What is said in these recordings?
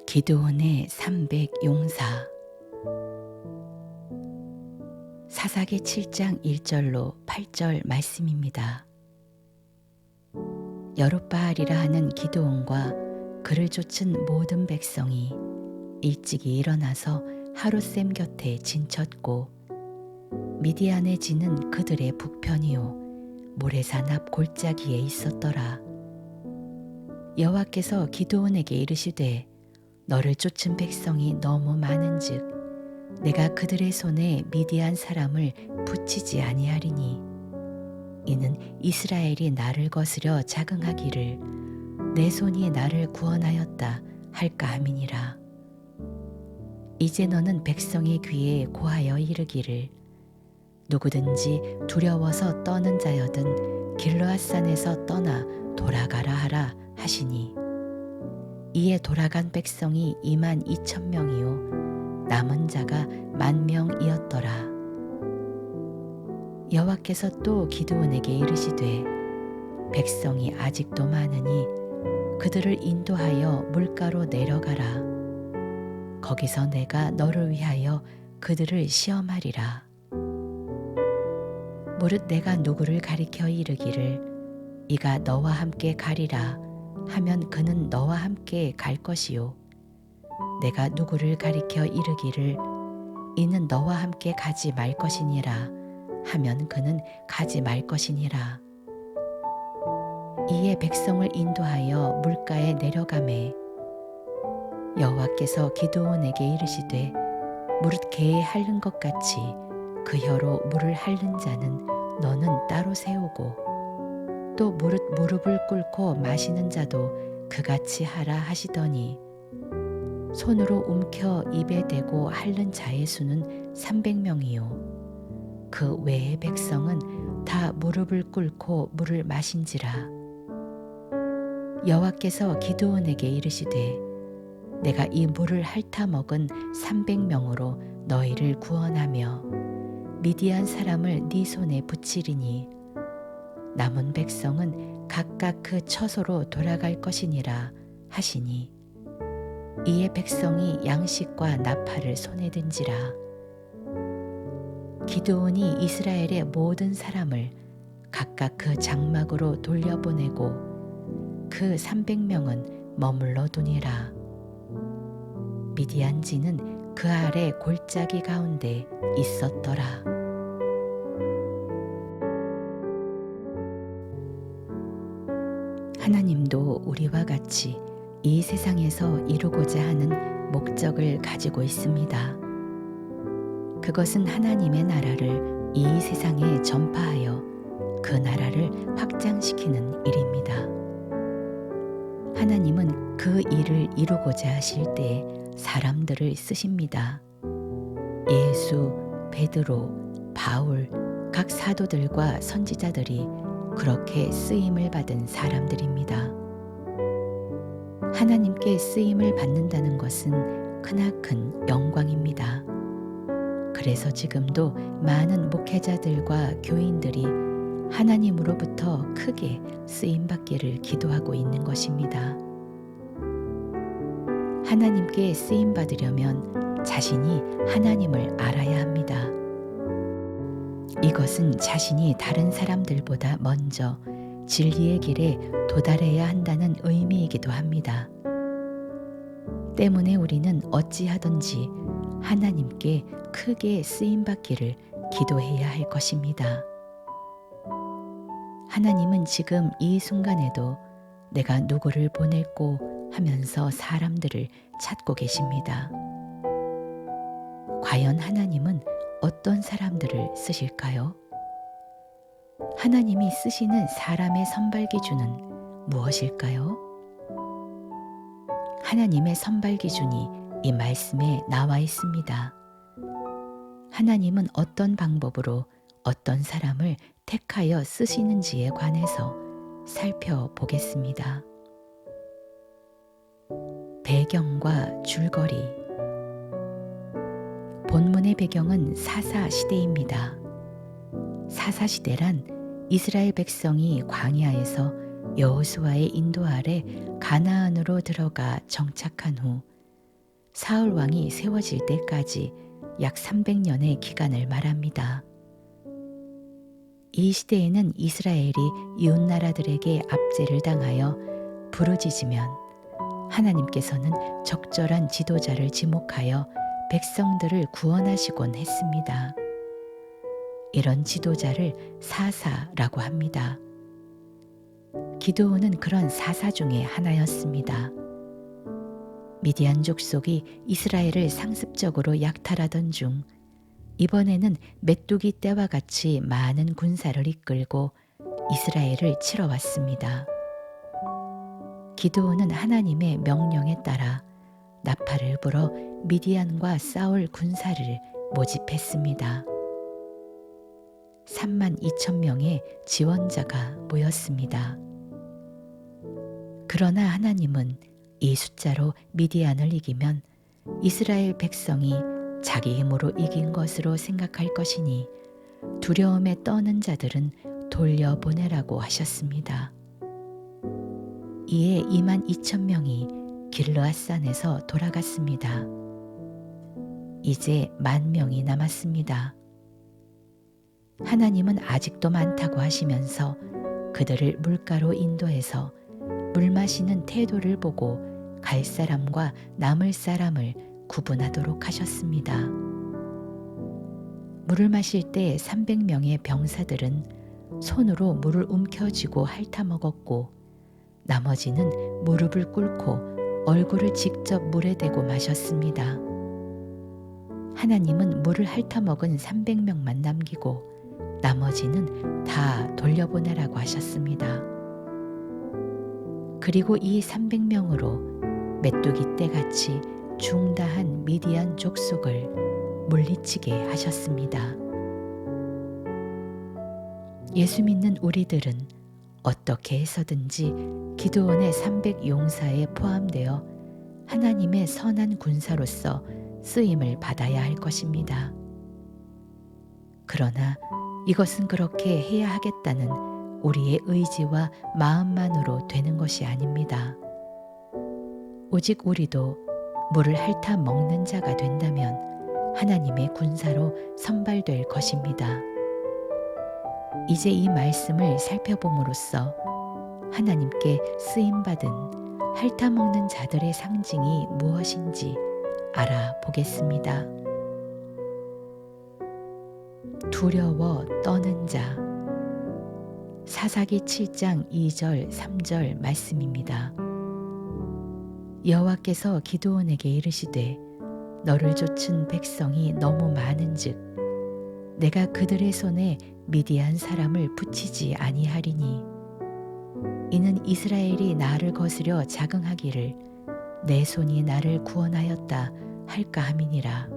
기드온의 300 용사. 사사기 7장 1절로 8절 말씀입니다. 여룻바알이라 하는 기드온과 그를 쫓은 모든 백성이 일찍이 일어나서 하룻샘 곁에 진쳤고, 미디안의 진은 그들의 북편이요 모레산 앞 골짜기에 있었더라. 여호와께서 기드온에게 이르시되, 너를 쫓은 백성이 너무 많은즉 내가 그들의 손에 미디안 사람을 붙이지 아니하리니, 이는 이스라엘이 나를 거스려 자긍하기를 내 손이 나를 구원하였다 할까 함이니라. 이제 너는 백성의 귀에 고하여 이르기를, 누구든지 두려워서 떠는 자여든 길르앗산에서 떠나 돌아가라 하라 하시니, 이에 돌아간 백성이 22,000명이요 남은 자가 10,000명이었더라. 여호와께서 또 기드온에게 이르시되, 백성이 아직도 많으니 그들을 인도하여 물가로 내려가라. 거기서 내가 너를 위하여 그들을 시험하리라. 무릇 내가 누구를 가리켜 이르기를 이가 너와 함께 가리라 하면 그는 너와 함께 갈 것이요, 내가 누구를 가리켜 이르기를 이는 너와 함께 가지 말 것이니라 하면 그는 가지 말 것이니라. 이에 백성을 인도하여 물가에 내려가매, 여호와께서 기드온에게 이르시되, 무릇 개에 핥는 것 같이 그 혀로 물을 핥는 자는 너는 따로 세우고, 또 무릇 무릎을 꿇고 마시는 자도 그같이 하라 하시더니, 손으로 움켜 입에 대고 핥는 자의 수는 300명이요 그 외의 백성은 다 무릎을 꿇고 물을 마신지라. 여호와께서 기드온에게 이르시되, 내가 이 물을 핥아 먹은 300명으로 너희를 구원하며 미디안 사람을 네 손에 붙이리니, 남은 백성은 각각 그 처소로 돌아갈 것이니라 하시니, 이에 백성이 양식과 나팔을 손에 든지라. 기드온이 이스라엘의 모든 사람을 각각 그 장막으로 돌려보내고 그 300명은 머물러 두니라. 미디안 진은 그 아래 골짜기 가운데 있었더라. 하나님도 우리와 같이 이 세상에서 이루고자 하는 목적을 가지고 있습니다. 그것은 하나님의 나라를 이 세상에 전파하여 그 나라를 확장시키는 일입니다. 하나님은 그 일을 이루고자 하실 때 사람들을 쓰십니다. 예수, 베드로, 바울, 각 사도들과 선지자들이 그렇게 쓰임을 받은 사람들입니다. 하나님께 쓰임을 받는다는 것은 크나큰 영광입니다. 그래서 지금도 많은 목회자들과 교인들이 하나님으로부터 크게 쓰임받기를 기도하고 있는 것입니다. 하나님께 쓰임받으려면 자신이 하나님을 알아야 합니다. 이것은 자신이 다른 사람들보다 먼저 진리의 길에 도달해야 한다는 의미이기도 합니다. 때문에 우리는 어찌하든지 하나님께 크게 쓰임받기를 기도해야 할 것입니다. 하나님은 지금 이 순간에도 내가 누구를 보낼꼬 하면서 사람들을 찾고 계십니다. 과연 하나님은 어떤 사람들을 쓰실까요? 하나님이 쓰시는 사람의 선발 기준은 무엇일까요? 하나님의 선발 기준이 이 말씀에 나와 있습니다. 하나님은 어떤 방법으로 어떤 사람을 택하여 쓰시는지에 관해서 살펴보겠습니다. 배경과 줄거리. 본문의 배경은 사사 시대입니다. 사사 시대란 이스라엘 백성이 광야에서 여호수아의 인도 아래 가나안으로 들어가 정착한 후 사울 왕이 세워질 때까지 약 300년의 기간을 말합니다. 이 시대에는 이스라엘이 이웃 나라들에게 압제를 당하여 부르짖으면 하나님께서는 적절한 지도자를 지목하여 백성들을 구원하시곤 했습니다. 이런 지도자를 사사라고 합니다. 기드온은 그런 사사 중에 하나였습니다. 미디안 족속이 이스라엘을 상습적으로 약탈하던 중 이번에는 메뚜기 떼와 같이 많은 군사를 이끌고 이스라엘을 치러 왔습니다. 기드온은 하나님의 명령에 따라 나팔을 불어 미디안과 싸울 군사를 모집했습니다. 32,000명의 지원자가 모였습니다. 그러나 하나님은 이 숫자로 미디안을 이기면 이스라엘 백성이 자기 힘으로 이긴 것으로 생각할 것이니 두려움에 떠는 자들은 돌려보내라고 하셨습니다. 이에 22,000명이 길르앗산에서 돌아갔습니다. 이제 10,000명이 남았습니다. 하나님은 아직도 많다고 하시면서 그들을 물가로 인도해서 물 마시는 태도를 보고 갈 사람과 남을 사람을 구분하도록 하셨습니다. 물을 마실 때 300명의 병사들은 손으로 물을 움켜쥐고 핥아먹었고 나머지는 무릎을 꿇고 얼굴을 직접 물에 대고 마셨습니다. 하나님은 물을 핥아먹은 300명만 남기고 나머지는 다 돌려보내라고 하셨습니다. 그리고 이 300명으로 메뚜기 떼같이 중다한 미디안 족속을 물리치게 하셨습니다. 예수 믿는 우리들은 어떻게 해서든지 기드온의 300 용사에 포함되어 하나님의 선한 군사로서 쓰임을 받아야 할 것입니다. 그러나 이것은 그렇게 해야 하겠다는 우리의 의지와 마음만으로 되는 것이 아닙니다. 오직 우리도 물을 핥아 먹는 자가 된다면 하나님의 군사로 선발될 것입니다. 이제 이 말씀을 살펴봄으로써 하나님께 쓰임받은 핥아 먹는 자들의 상징이 무엇인지 알아보겠습니다. 두려워 떠는 자. 사사기 7장 2절 3절 말씀입니다. 여호와께서 기드온에게 이르시되 너를 좇은 백성이 너무 많은즉 내가 그들의 손에 미디안 사람을 붙이지 아니하리니 이는 이스라엘이 나를 거스려 자긍하기를 내 손이 나를 구원하였다 할까 함이니라.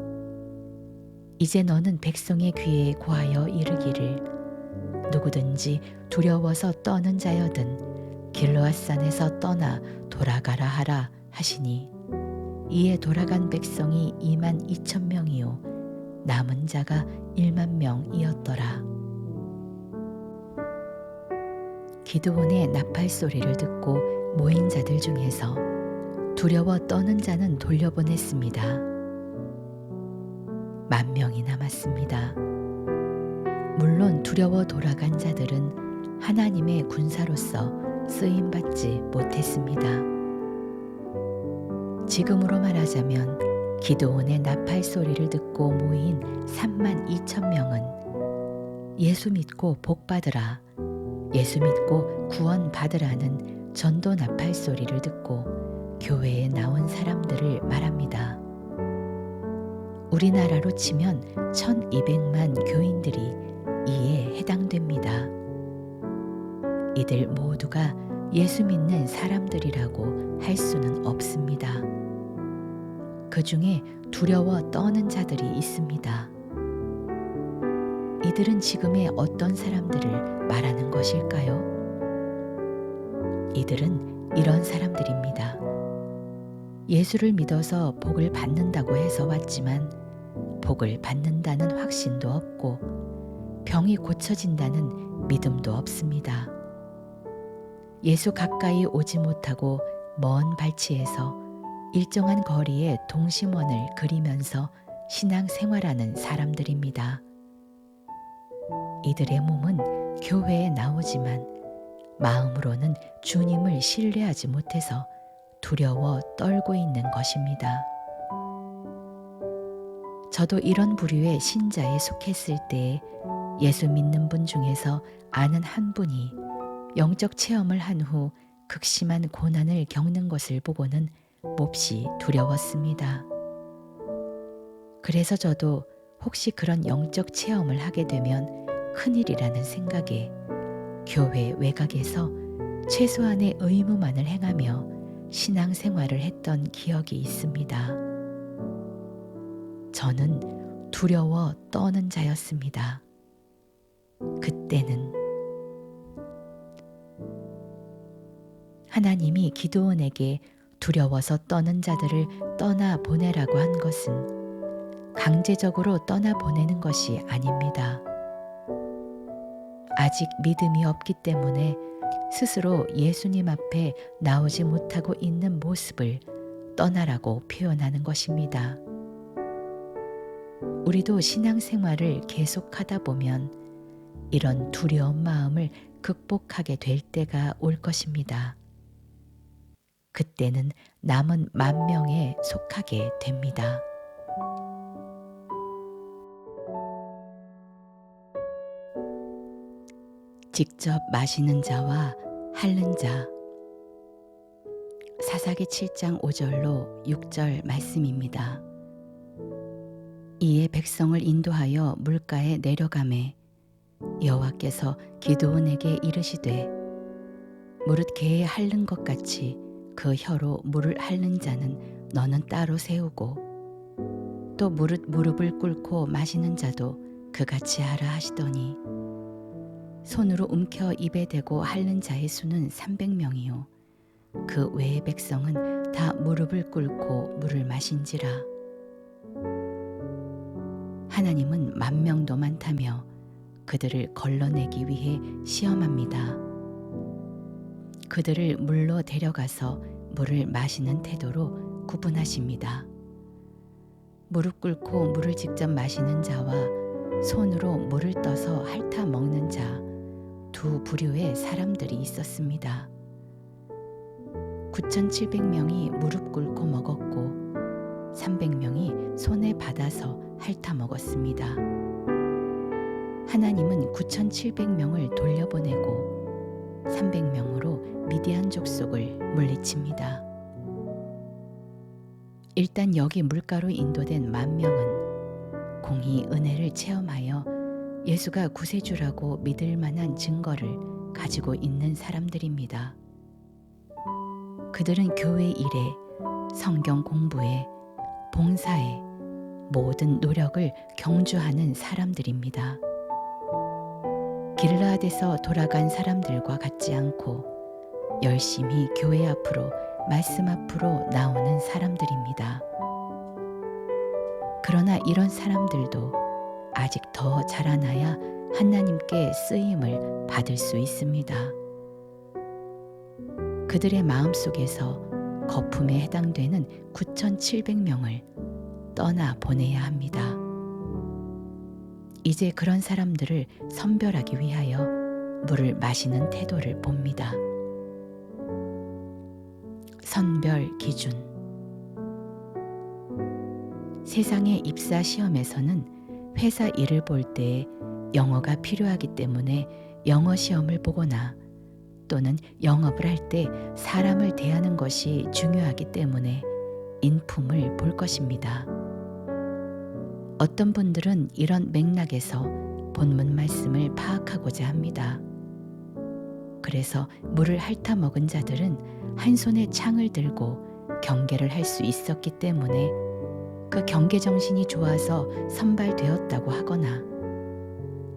이제 너는 백성의 귀에 고하여 이르기를 누구든지 두려워서 떠는 자여든 길르앗산에서 떠나 돌아가라 하라 하시니 이에 돌아간 백성이 22,000명이요 남은 자가 10,000명이었더라. 기드온의 나팔 소리를 듣고 모인 자들 중에서 두려워 떠는 자는 돌려보냈습니다. 10,000명이 남았습니다. 물론 두려워 돌아간 자들은 하나님의 군사로서 쓰임받지 못했습니다. 지금으로 말하자면 기드온의 나팔 소리를 듣고 모인 32,000명은 예수 믿고 복 받으라, 예수 믿고 구원 받으라는 전도 나팔 소리를 듣고 교회에 나온 사람들을 말합니다. 우리나라로 치면 1,200만 교인들이 이에 해당됩니다. 이들 모두가 예수 믿는 사람들이라고 할 수는 없습니다. 그 중에 두려워 떠는 자들이 있습니다. 이들은 지금의 어떤 사람들을 말하는 것일까요? 이들은 이런 사람들입니다. 예수를 믿어서 복을 받는다고 해서 왔지만 복을 받는다는 확신도 없고 병이 고쳐진다는 믿음도 없습니다. 예수 가까이 오지 못하고 먼 발치에서 일정한 거리에 동심원을 그리면서 신앙생활하는 사람들입니다. 이들의 몸은 교회에 나오지만 마음으로는 주님을 신뢰하지 못해서 두려워 떨고 있는 것입니다. 저도 이런 부류의 신자에 속했을 때 예수 믿는 분 중에서 아는 한 분이 영적 체험을 한 후 극심한 고난을 겪는 것을 보고는 몹시 두려웠습니다. 그래서 저도 혹시 그런 영적 체험을 하게 되면 큰일이라는 생각에 교회 외곽에서 최소한의 의무만을 행하며 신앙생활을 했던 기억이 있습니다. 저는 두려워 떠는 자였습니다. 그때는 하나님이 기드온에게 두려워서 떠는 자들을 떠나 보내라고 한 것은 강제적으로 떠나 보내는 것이 아닙니다. 아직 믿음이 없기 때문에 스스로 예수님 앞에 나오지 못하고 있는 모습을 떠나라고 표현하는 것입니다. 우리도 신앙생활을 계속하다 보면 이런 두려운 마음을 극복하게 될 때가 올 것입니다. 그때는 남은 10,000명에 속하게 됩니다. 직접 마시는 자와 핥는 자. 사사기 7장 5절로 6절 말씀입니다. 이에 백성을 인도하여 물가에 내려가매 여호와께서 기드온에게 이르시되 무릇 개에 핥는 것 같이 그 혀로 물을 핥는 자는 너는 따로 세우고 또 무릇 무릎을 꿇고 마시는 자도 그같이 하라 하시더니 손으로 움켜 입에 대고 핥는 자의 수는 300명이요 그 외의 백성은 다 무릎을 꿇고 물을 마신지라. 하나님은 10,000명도 많다며 그들을 걸러내기 위해 시험합니다. 그들을 물로 데려가서 물을 마시는 태도로 구분하십니다. 무릎 꿇고 물을 직접 마시는 자와 손으로 물을 떠서 핥아 먹는 자 두 부류의 사람들이 있었습니다. 9,700명이 무릎 꿇고 먹었고 300명이 손에 받아서 핥아 먹었습니다. 하나님은 9,700명을 돌려보내고 300명으로 미디안 족속을 물리칩니다. 일단 여기 물가로 인도된 10,000명은 공히 은혜를 체험하여 예수가 구세주라고 믿을 만한 증거를 가지고 있는 사람들입니다. 그들은 교회 일에, 성경 공부에, 봉사에 모든 노력을 경주하는 사람들입니다. 길르앗에서 돌아간 사람들과 같지 않고 열심히 교회 앞으로 말씀 앞으로 나오는 사람들입니다. 그러나 이런 사람들도 아직 더 자라나야 하나님께 쓰임을 받을 수 있습니다. 그들의 마음속에서 거품에 해당되는 9,700명을 떠나 보내야 합니다. 이제 그런 사람들을 선별하기 위하여 물을 마시는 태도를 봅니다. 선별 기준. 세상의 입사 시험에서는 회사 일을 볼 때 영어가 필요하기 때문에 영어 시험을 보거나 또는 영업을 할 때 사람을 대하는 것이 중요하기 때문에 인품을 볼 것입니다. 어떤 분들은 이런 맥락에서 본문 말씀을 파악하고자 합니다. 그래서 물을 핥아 먹은 자들은 한 손에 창을 들고 경계를 할 수 있었기 때문에 그 경계 정신이 좋아서 선발되었다고 하거나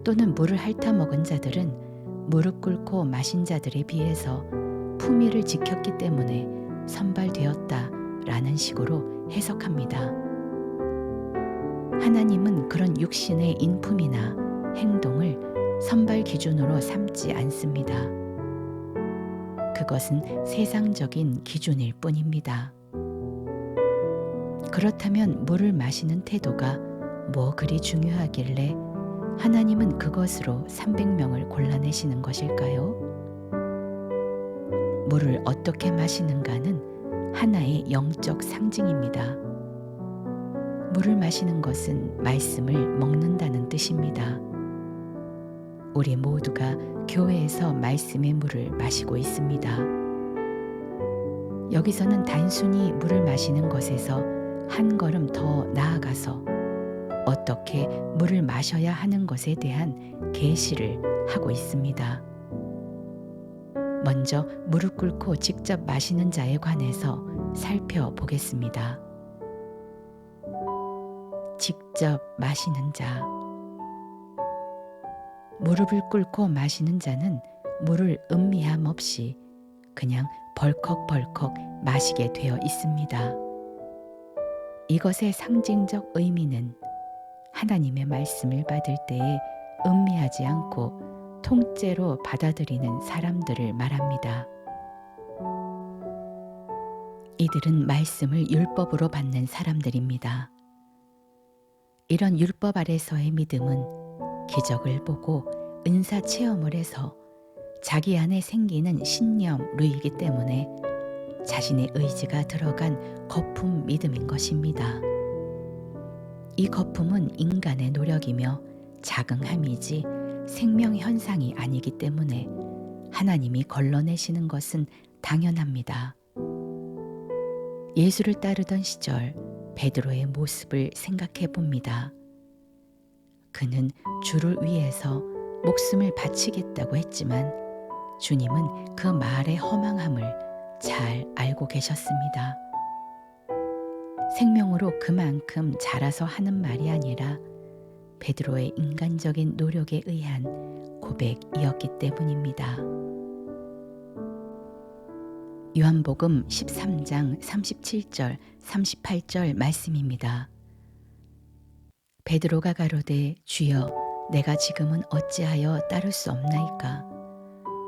또는 물을 핥아 먹은 자들은 무릎 꿇고 마신 자들에 비해서 품위를 지켰기 때문에 선발되었다라는 식으로 해석합니다. 하나님은 그런 육신의 인품이나 행동을 선발 기준으로 삼지 않습니다. 그것은 세상적인 기준일 뿐입니다. 그렇다면 물을 마시는 태도가 뭐 그리 중요하길래 하나님은 그것으로 300명을 골라내시는 것일까요? 물을 어떻게 마시는가는 하나의 영적 상징입니다. 물을 마시는 것은 말씀을 먹는다는 뜻입니다. 우리 모두가 교회에서 말씀의 물을 마시고 있습니다. 여기서는 단순히 물을 마시는 것에서 한 걸음 더 나아가서 어떻게 물을 마셔야 하는 것에 대한 계시를 하고 있습니다. 먼저 무릎 꿇고 직접 마시는 자에 관해서 살펴보겠습니다. 직접 마시는 자. 무릎을 꿇고 마시는 자는 물을 음미함 없이 그냥 벌컥벌컥 마시게 되어 있습니다. 이것의 상징적 의미는 하나님의 말씀을 받을 때에 음미하지 않고 통째로 받아들이는 사람들을 말합니다. 이들은 말씀을 율법으로 받는 사람들입니다. 이런 율법 아래서의 믿음은 기적을 보고 은사 체험을 해서 자기 안에 생기는 신념류이기 때문에 자신의 의지가 들어간 거품 믿음인 것입니다. 이 거품은 인간의 노력이며 자긍함이지 생명 현상이 아니기 때문에 하나님이 걸러내시는 것은 당연합니다. 예수를 따르던 시절 베드로의 모습을 생각해 봅니다. 그는 주를 위해서 목숨을 바치겠다고 했지만 주님은 그 말의 허망함을 잘 알고 계셨습니다. 생명으로 그만큼 자라서 하는 말이 아니라 베드로의 인간적인 노력에 의한 고백이었기 때문입니다. 요한복음 13장 37절 38절 말씀입니다. 베드로가 가로되 주여 내가 지금은 어찌하여 따를 수 없나이까?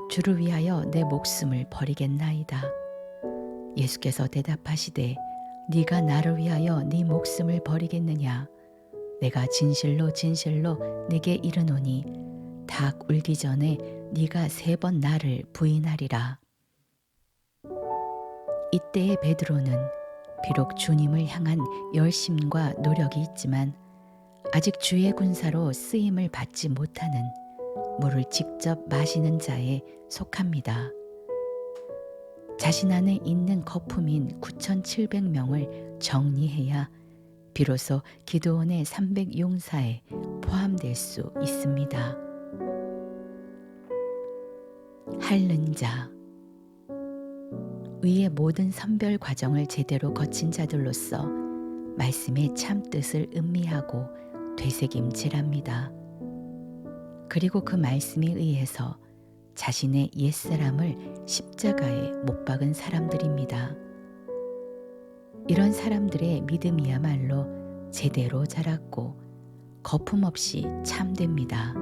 주를 위하여 내 목숨을 버리겠나이다. 예수께서 대답하시되 네가 나를 위하여 네 목숨을 버리겠느냐? 내가 진실로 진실로 네게 이르노니 닭 울기 전에 네가 3번 나를 부인하리라. 이때의 베드로는 비록 주님을 향한 열심과 노력이 있지만 아직 주의 군사로 쓰임을 받지 못하는 물을 직접 마시는 자에 속합니다. 자신 안에 있는 거품인 9,700명을 정리해야 비로소 기드온의 300용사에 포함될 수 있습니다. 핥는 자. 위의 모든 선별 과정을 제대로 거친 자들로서 말씀의 참 뜻을 음미하고 되새김질합니다. 그리고 그 말씀에 의해서 자신의 옛사람을 십자가에 못 박은 사람들입니다. 이런 사람들의 믿음이야말로 제대로 자랐고 거품 없이 참됩니다.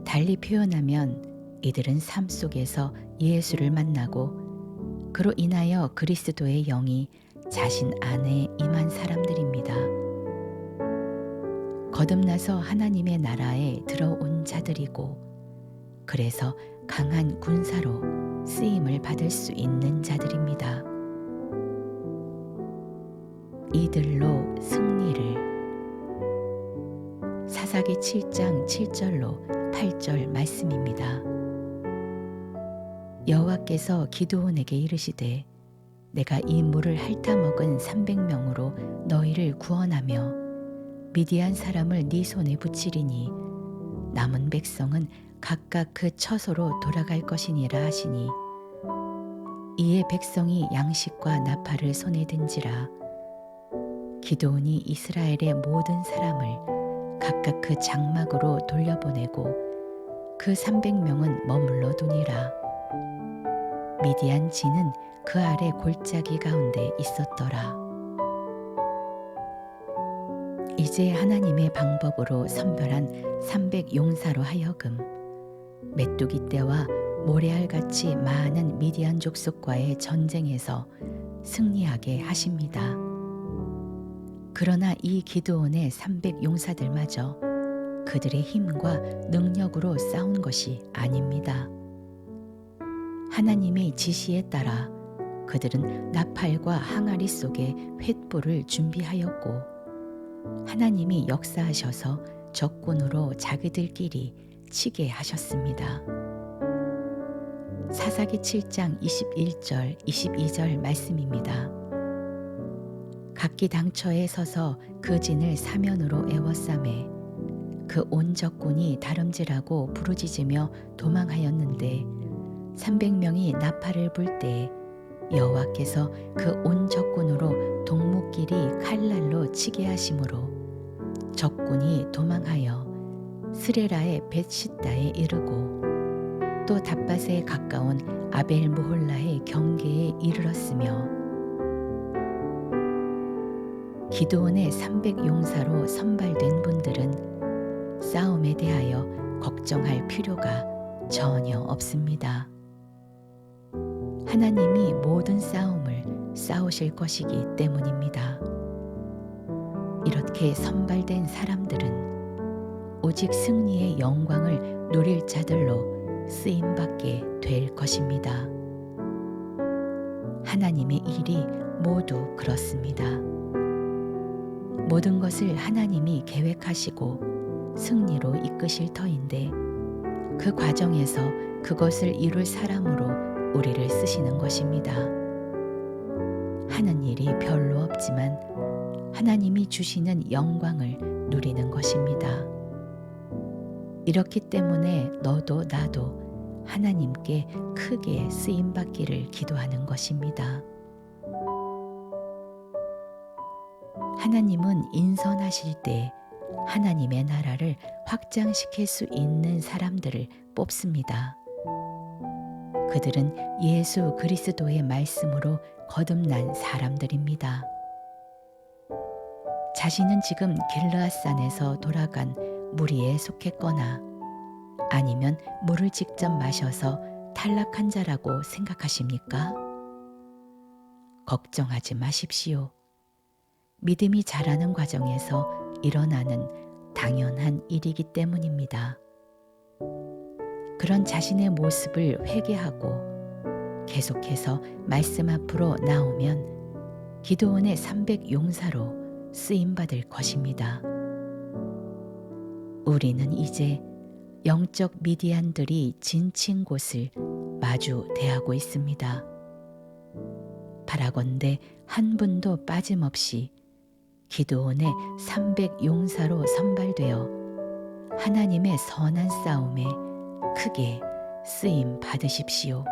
달리 표현하면 이들은 삶 속에서 예수를 만나고 그로 인하여 그리스도의 영이 자신 안에 임한 사람들입니다. 거듭나서 하나님의 나라에 들어온 자들이고 그래서 강한 군사로 쓰임을 받을 수 있는 자들입니다. 이들로 승리를. 사사기 7장 7절로 8절 말씀입니다. 여호와께서 기드온에게 이르시되 내가 이 물을 핥아먹은 300명으로 너희를 구원하며 미디안 사람을 네 손에 붙이리니 남은 백성은 각각 그 처소로 돌아갈 것이니라 하시니 이에 백성이 양식과 나팔을 손에 든지라. 기드온이 이스라엘의 모든 사람을 각각 그 장막으로 돌려보내고 그 300명은 머물러 두니라. 미디안 진은 그 아래 골짜기 가운데 있었더라. 이제 하나님의 방법으로 선별한 300용사로 하여금 메뚜기 떼와 모레알같이 많은 미디안 족속과의 전쟁에서 승리하게 하십니다. 그러나 이 기드온의 300 용사들마저 그들의 힘과 능력으로 싸운 것이 아닙니다. 하나님의 지시에 따라 그들은 나팔과 항아리 속에 횃불을 준비하였고 하나님이 역사하셔서 적군으로 자기들끼리 치게 하셨습니다. 사사기 7장 21절 22절 말씀입니다. 각기 당처에 서서 그 진을 사면으로 에워싸매 그 온 적군이 다름질하고 부르짖으며 도망하였는데 300명이 나팔을 불 때에 여호와께서 그 온 적군으로 동무끼리 칼날로 치게 하심으로 적군이 도망하여 스레라의 벳시다에 이르고 또 답밭에 가까운 아벨 무홀라의 경계에 이르렀으며 기드온의 300 용사로 선발된 분들은 싸움에 대하여 걱정할 필요가 전혀 없습니다. 하나님이 모든 싸움을 싸우실 것이기 때문입니다. 이렇게 선발된 사람들은 오직 승리의 영광을 누릴 자들로 쓰임받게 될 것입니다. 하나님의 일이 모두 그렇습니다. 모든 것을 하나님이 계획하시고 승리로 이끄실 터인데 그 과정에서 그것을 이룰 사람으로 우리를 쓰시는 것입니다. 하는 일이 별로 없지만 하나님이 주시는 영광을 누리는 것입니다. 이렇기 때문에 너도 나도 하나님께 크게 쓰임받기를 기도하는 것입니다. 하나님은 인선하실 때 하나님의 나라를 확장시킬 수 있는 사람들을 뽑습니다. 그들은 예수 그리스도의 말씀으로 거듭난 사람들입니다. 자신은 지금 길르앗산에서 돌아간 무리에 속했거나 아니면 물을 직접 마셔서 탈락한 자라고 생각하십니까? 걱정하지 마십시오. 믿음이 자라는 과정에서 일어나는 당연한 일이기 때문입니다. 그런 자신의 모습을 회개하고 계속해서 말씀 앞으로 나오면 기드온의 300 용사로 쓰임받을 것입니다. 우리는 이제 영적 미디안들이 진친 곳을 마주 대하고 있습니다. 바라건대 한 분도 빠짐없이 기드온의 300 용사로 선발되어 하나님의 선한 싸움에 크게 쓰임 받으십시오.